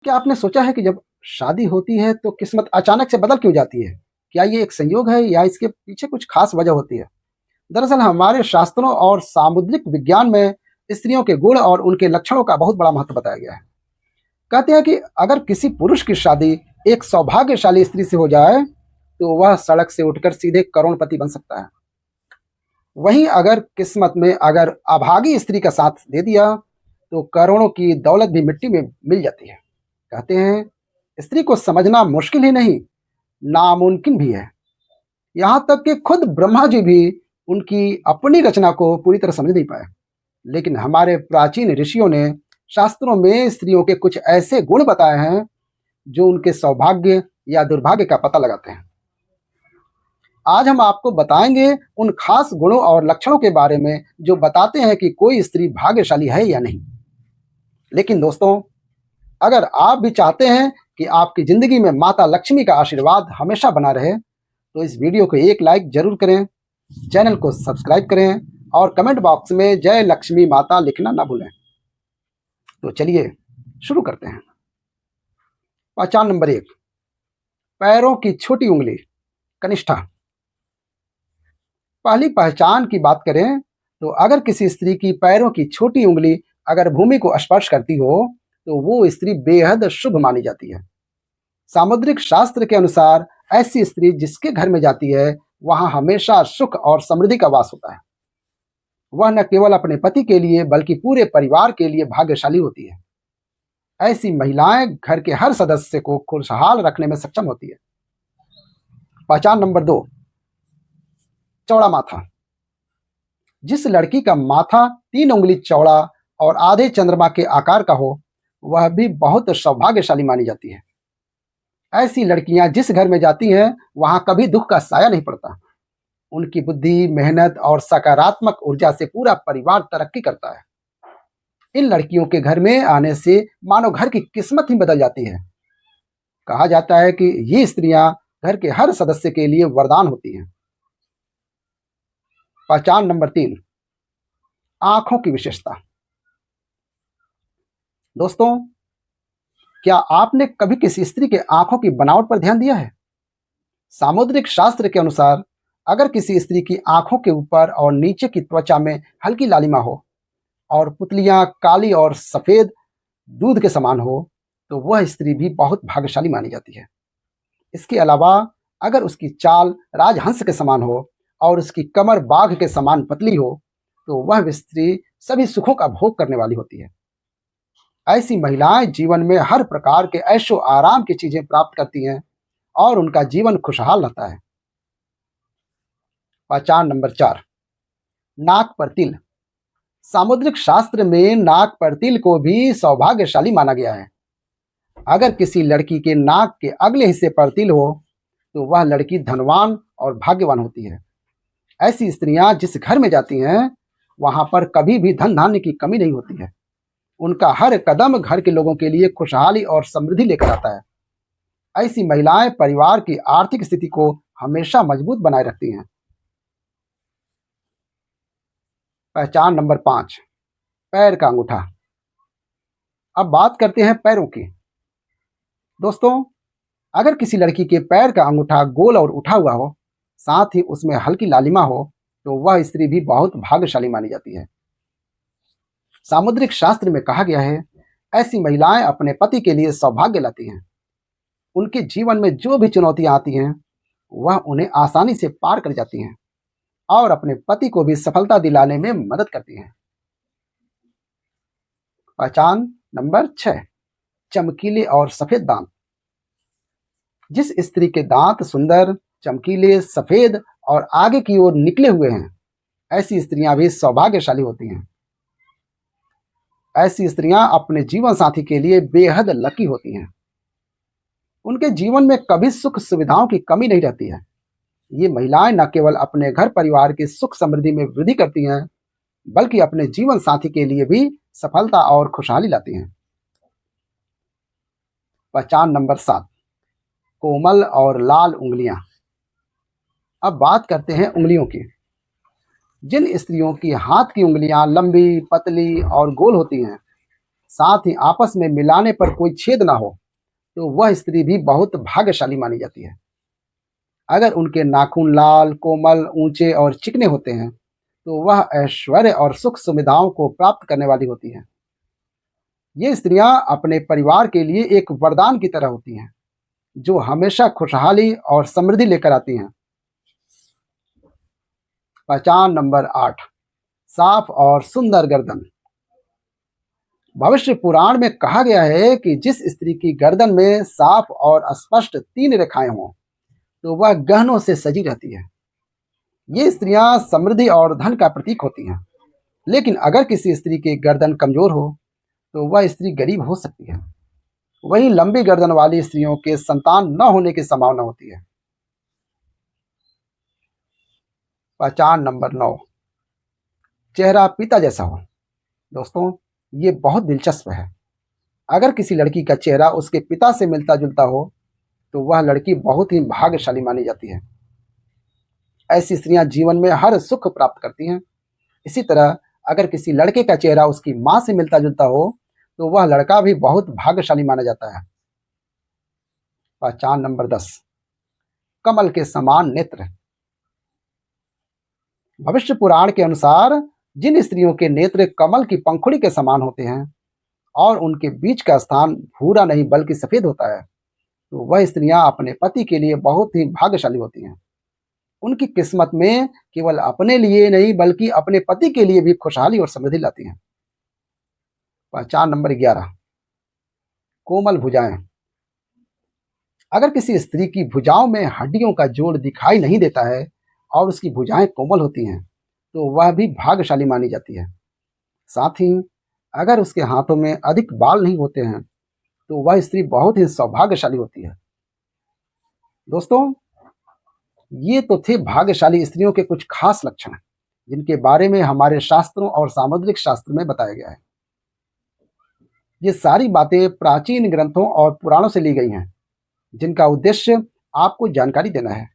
क्या आपने सोचा है कि जब शादी होती है तो किस्मत अचानक से बदल क्यों जाती है? क्या ये एक संयोग है या इसके पीछे कुछ खास वजह होती है? दरअसल हमारे शास्त्रों और सामुद्रिक विज्ञान में स्त्रियों के गुण और उनके लक्षणों का बहुत बड़ा महत्व बताया गया है। कहते हैं कि अगर किसी पुरुष की शादी एक सौभाग्यशाली स्त्री से हो जाए, तो वह सड़क से उठकर सीधे करोड़पति बन सकता है। वहीं अगर किस्मत में अगर अभागी स्त्री का साथ दे दिया, तो करोड़ों की दौलत भी मिट्टी में मिल जाती है। कहते हैं स्त्री को समझना मुश्किल ही नहीं, नामुमकिन भी है। यहाँ तक कि खुद ब्रह्मा जी भी उनकी अपनी रचना को पूरी तरह समझ नहीं पाए। लेकिन हमारे प्राचीन ऋषियों ने शास्त्रों में स्त्रियों के कुछ ऐसे गुण बताए हैं जो उनके सौभाग्य या दुर्भाग्य का पता लगाते हैं। आज हम आपको बताएंगे उन खास गुणों और लक्षणों के बारे में जो बताते हैं कि कोई स्त्री भाग्यशाली है या नहीं। लेकिन दोस्तों, अगर आप भी चाहते हैं कि आपकी ज़िंदगी में माता लक्ष्मी का आशीर्वाद हमेशा बना रहे, तो इस वीडियो को एक लाइक ज़रूर करें, चैनल को सब्सक्राइब करें और कमेंट बॉक्स में जय लक्ष्मी माता लिखना ना भूलें। तो चलिए शुरू करते हैं। पहचान नंबर 1, पैरों की छोटी उंगली, कनिष्ठा। पहली पहचान की बात करें तो अगर किसी स्त्री की पैरों की छोटी उंगली अगर भूमि को स्पर्श करती हो, तो वो स्त्री बेहद शुभ मानी जाती है। सामुद्रिक शास्त्र के अनुसार ऐसी स्त्री जिसके घर में जाती है, वहां हमेशा सुख और समृद्धि का वास होता है। वह न केवल अपने पति के लिए बल्कि पूरे परिवार के लिए भाग्यशाली होती है। ऐसी महिलाएं घर के हर सदस्य को खुशहाल रखने में सक्षम होती है। पहचान नंबर 2, चौड़ा माथा। जिस लड़की का माथा 3 उंगली चौड़ा और आधे चंद्रमा के आकार का हो, वह भी बहुत सौभाग्यशाली मानी जाती है। ऐसी लड़कियां जिस घर में जाती हैं, वहां कभी दुख का साया नहीं पड़ता। उनकी बुद्धि, मेहनत और सकारात्मक ऊर्जा से पूरा परिवार तरक्की करता है। इन लड़कियों के घर में आने से मानो घर की किस्मत ही बदल जाती है। कहा जाता है कि ये स्त्रियां घर के हर सदस्य के लिए वरदान होती हैं। पहचान नंबर 3, आंखों की विशेषता। दोस्तों, क्या आपने कभी किसी स्त्री के आंखों की बनावट पर ध्यान दिया है? सामुद्रिक शास्त्र के अनुसार अगर किसी स्त्री की आंखों के ऊपर और नीचे की त्वचा में हल्की लालिमा हो और पुतलियां काली और सफेद दूध के समान हो, तो वह स्त्री भी बहुत भाग्यशाली मानी जाती है। इसके अलावा अगर उसकी चाल राजहंस के समान हो और उसकी कमर बाघ के समान पतली हो, तो वह स्त्री सभी सुखों का भोग करने वाली होती है। ऐसी महिलाएं जीवन में हर प्रकार के ऐशो आराम की चीजें प्राप्त करती हैं और उनका जीवन खुशहाल रहता है। पहचान नंबर 4, नाक पर तिल। सामुद्रिक शास्त्र में नाक पर तिल को भी सौभाग्यशाली माना गया है। अगर किसी लड़की के नाक के अगले हिस्से पर तिल हो, तो वह लड़की धनवान और भाग्यवान होती है। ऐसी स्त्रियां जिस घर में जाती हैं, वहां पर कभी भी धन धान्य की कमी नहीं होती है। उनका हर कदम घर के लोगों के लिए खुशहाली और समृद्धि लेकर आता है। ऐसी महिलाएं परिवार की आर्थिक स्थिति को हमेशा मजबूत बनाए रखती हैं। पहचान नंबर 5, पैर का अंगूठा। अब बात करते हैं पैरों की। दोस्तों, अगर किसी लड़की के पैर का अंगूठा गोल और उठा हुआ हो, साथ ही उसमें हल्की लालिमा हो, तो वह स्त्री भी बहुत भाग्यशाली मानी जाती है। सामुद्रिक शास्त्र में कहा गया है, ऐसी महिलाएं अपने पति के लिए सौभाग्य लाती हैं। उनके जीवन में जो भी चुनौतियां आती हैं, वह उन्हें आसानी से पार कर जाती हैं और अपने पति को भी सफलता दिलाने में मदद करती हैं। पहचान नंबर 6, चमकीले और सफेद दांत। जिस स्त्री के दांत सुंदर, चमकीले, सफेद और आगे की ओर निकले हुए हैं, ऐसी स्त्रियां भी सौभाग्यशाली होती हैं। ऐसी स्त्रियां अपने जीवन साथी के लिए बेहद लकी होती हैं। उनके जीवन में कभी सुख सुविधाओं की कमी नहीं रहती है। ये महिलाएं न केवल अपने घर परिवार की सुख समृद्धि में वृद्धि करती हैं, बल्कि अपने जीवन साथी के लिए भी सफलता और खुशहाली लाती हैं। पहचान नंबर 7, कोमल और लाल उंगलियां। अब बात करते हैं उंगलियों की। जिन स्त्रियों की हाथ की उंगलियां लंबी, पतली और गोल होती हैं, साथ ही आपस में मिलाने पर कोई छेद ना हो, तो वह स्त्री भी बहुत भाग्यशाली मानी जाती है। अगर उनके नाखून लाल, कोमल, ऊंचे और चिकने होते हैं, तो वह ऐश्वर्य और सुख सुविधाओं को प्राप्त करने वाली होती हैं। ये स्त्रियां अपने परिवार के लिए एक वरदान की तरह होती हैं, जो हमेशा खुशहाली और समृद्धि लेकर आती हैं। पहचान नंबर 8, साफ और सुंदर गर्दन। भविष्य पुराण में कहा गया है कि जिस स्त्री की गर्दन में साफ और स्पष्ट 3 रेखाएं हों, तो वह गहनों से सजी रहती है। ये स्त्रियां समृद्धि और धन का प्रतीक होती हैं। लेकिन अगर किसी स्त्री की गर्दन कमजोर हो, तो वह स्त्री गरीब हो सकती है। वहीं लंबी गर्दन वाली स्त्रियों के संतान न होने की संभावना होती है। पहचान नंबर 9, चेहरा पिता जैसा हो। दोस्तों, ये बहुत दिलचस्प है। अगर किसी लड़की का चेहरा उसके पिता से मिलता जुलता हो, तो वह लड़की बहुत ही भाग्यशाली मानी जाती है। ऐसी स्त्रियां जीवन में हर सुख प्राप्त करती हैं। इसी तरह अगर किसी लड़के का चेहरा उसकी मां से मिलता जुलता हो, तो वह लड़का भी बहुत भाग्यशाली माना जाता है। पहचान नंबर 10, कमल के समान नेत्र। भविष्य पुराण के अनुसार जिन स्त्रियों के नेत्र कमल की पंखुड़ी के समान होते हैं और उनके बीच का स्थान भूरा नहीं बल्कि सफेद होता है, तो वह स्त्रियां अपने पति के लिए बहुत ही भाग्यशाली होती हैं। उनकी किस्मत में केवल अपने लिए नहीं बल्कि अपने पति के लिए भी खुशहाली और समृद्धि लाती हैं। पहचान नंबर 11, कोमल भुजाएं। अगर किसी स्त्री की भुजाओं में हड्डियों का जोड़ दिखाई नहीं देता है और उसकी भुजाएं कोमल होती हैं, तो वह भी भाग्यशाली मानी जाती है। साथ ही अगर उसके हाथों में अधिक बाल नहीं होते हैं, तो वह स्त्री बहुत ही सौभाग्यशाली होती है। दोस्तों, ये तो थे भाग्यशाली स्त्रियों के कुछ खास लक्षण, जिनके बारे में हमारे शास्त्रों और सामुद्रिक शास्त्र में बताया गया है। ये सारी बातें प्राचीन ग्रंथों और पुराणों से ली गई हैं, जिनका उद्देश्य आपको जानकारी देना है।